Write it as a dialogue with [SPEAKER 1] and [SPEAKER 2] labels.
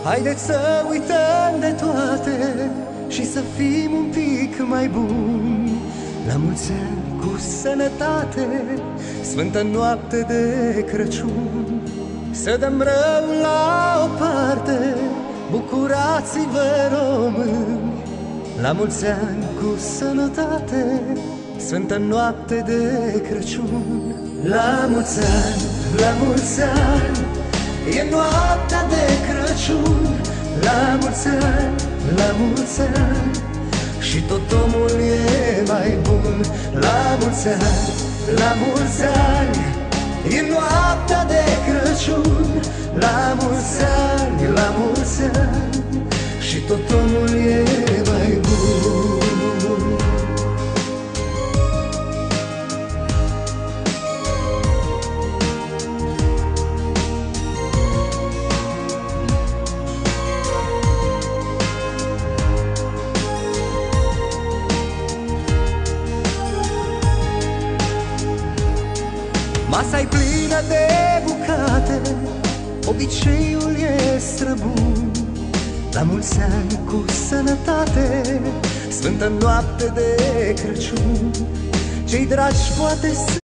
[SPEAKER 1] Haideți să uităm de toate și să fim un pic mai buni. La mulți ani cu sănătate, sfântă noapte de Crăciun. Să dăm rău la o parte, bucurați-vă români. La mulți ani cu sănătate, sfântă noapte de Crăciun. La mulți ani, la mulți ani, e noaptea de Crăciun. La mulți ani, la mulți ani, și tot omul e mai bun. La mulți ani, la mulți ani, e noaptea de Crăciun. La mulți ani, la mulți ani, și tot omul e mai bun. Masa-i plină de bucate, obiceiul e străbun. La mulți ani cu sănătate, sfântă noapte de Crăciun. Cei dragi poate